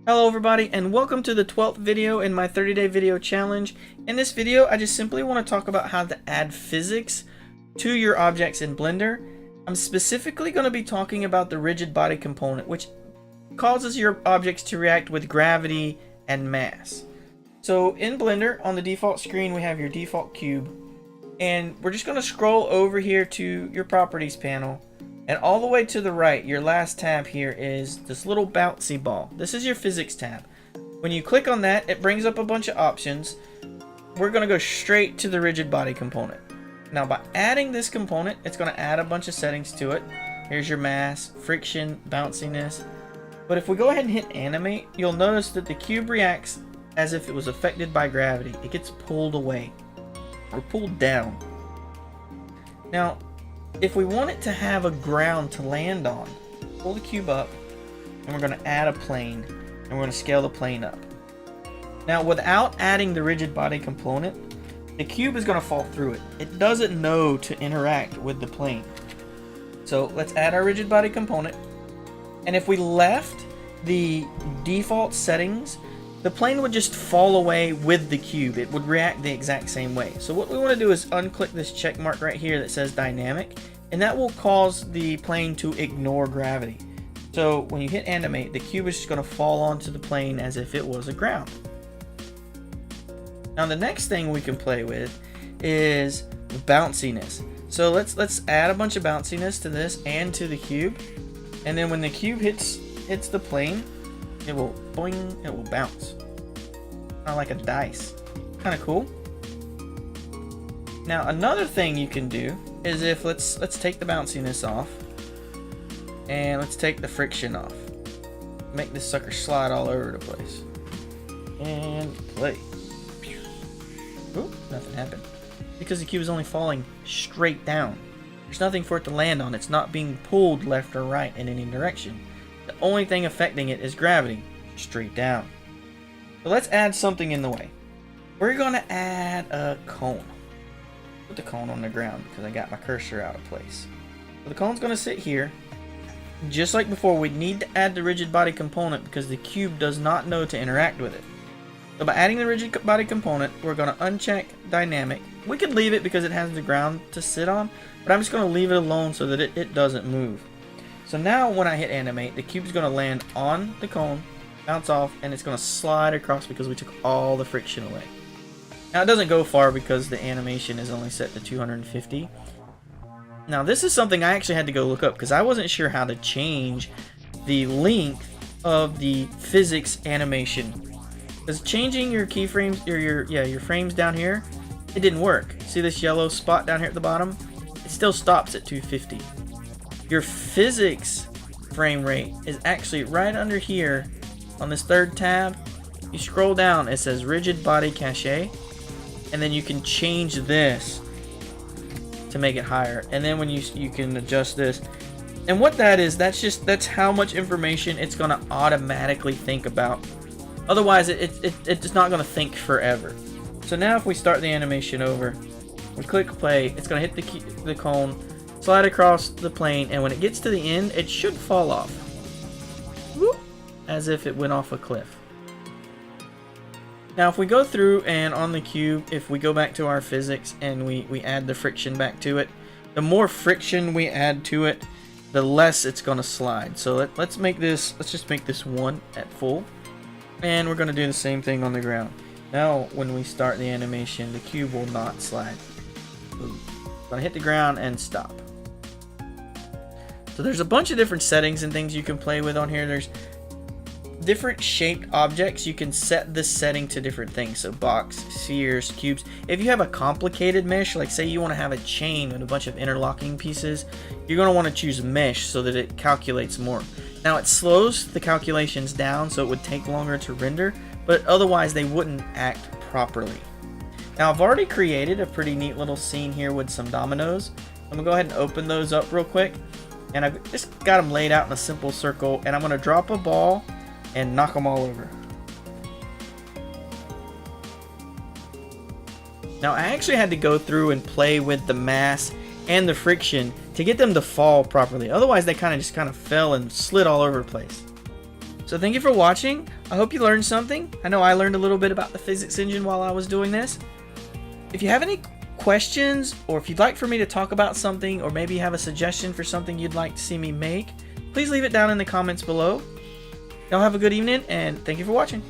Hello everybody and welcome to the 12th video in my 30-day video challenge. In this video I just simply want to talk about how to add physics to your objects in Blender. I'm specifically going to be talking about the rigid body component, which causes your objects to react with gravity and mass. So in Blender, on the default screen we have your default cube, and we're just going to scroll over here to your properties panel. And all the way to the right, your last tab here is this little bouncy ball. This is your physics tab. When you click on that, it brings up a bunch of options. We're going to go straight to the rigid body component. Now by adding this component, it's going to add a bunch of settings to it. Here's your mass, friction, bounciness. But if we go ahead and hit animate, you'll notice that the cube reacts as if it was affected by gravity. It gets pulled away or pulled down. Now, if we want it to have a ground to land on, pull the cube up and we're going to add a plane and we're going to scale the plane up. Now without adding the rigid body component, the cube is going to fall through it. It doesn't know to interact with the plane. So let's add our rigid body component, and if we left the default settings, the plane would just fall away with the cube. It would react the exact same way. So what we want to do is unclick this check mark right here that says dynamic, and that will cause the plane to ignore gravity. So when you hit animate, the cube is just going to fall onto the plane as if it was a ground. Now the next thing we can play with is bounciness. So let's add a bunch of bounciness to this and to the cube, and then when the cube hits the plane, it will boing, it will bounce. Kind of like a dice. Kind of cool. Now another thing you can do is if let's take the bounciness off and let's take the friction off. Make this sucker slide all over the place. And play. Ooh, nothing happened. Because the cube is only falling straight down. There's nothing for it to land on. It's not being pulled left or right in any direction. The only thing affecting it is gravity, straight down. So let's add something in the way. We're going to add a cone. Put the cone on the ground because I got my cursor out of place. So the cone's going to sit here. Just like before, we need to add the rigid body component because the cube does not know to interact with it. So by adding the rigid body component, we're going to uncheck dynamic. We could leave it because it has the ground to sit on, but I'm just going to leave it alone so that it doesn't move. So now when I hit animate, the cube is going to land on the cone, bounce off, and it's going to slide across because we took all the friction away. Now it doesn't go far because the animation is only set to 250. Now this is something I actually had to go look up because I wasn't sure how to change the length of the physics animation. Because changing your keyframes, your frames down here, it didn't work. See this yellow spot down here at the bottom? It still stops at 250. Your physics frame rate is actually right under here on this third tab. You scroll down, it says rigid body cache, and then you can change this to make it higher. And then when you can adjust this, and what that is, that's how much information it's going to automatically think about. Otherwise it's not going to think forever. So now if we start the animation over, we click play, it's going to hit the cone, slide across the plane, and when it gets to the end, it should fall off. Whoop, as if it went off a cliff. Now if we go through and on the cube, if we go back to our physics and we add the friction back to it, the more friction we add to it, the less it's going to slide. So let's just make this 1 at full, and we're going to do the same thing on the ground. Now when we start the animation, the cube will not slide. Ooh. It's going to hit the ground and stop. So there's a bunch of different settings and things you can play with on here. There's different shaped objects. You can set this setting to different things. So box, spheres, cubes. If you have a complicated mesh, like say you want to have a chain with a bunch of interlocking pieces, you're going to want to choose mesh so that it calculates more. Now it slows the calculations down, so it would take longer to render, but otherwise they wouldn't act properly. Now I've already created a pretty neat little scene here with some dominoes. I'm going to go ahead and open those up real quick. And I've just got them laid out in a simple circle, and I'm going to drop a ball and knock them all over. Now I actually had to go through and play with the mass and the friction to get them to fall properly. Otherwise they just kind of fell and slid all over the place. So thank you for watching. I hope you learned something. I know I learned a little bit about the physics engine while I was doing this. If you have any questions, or if you'd like for me to talk about something, or maybe you have a suggestion for something you'd like to see me make, please leave it down in the comments below. Y'all have a good evening, and thank you for watching.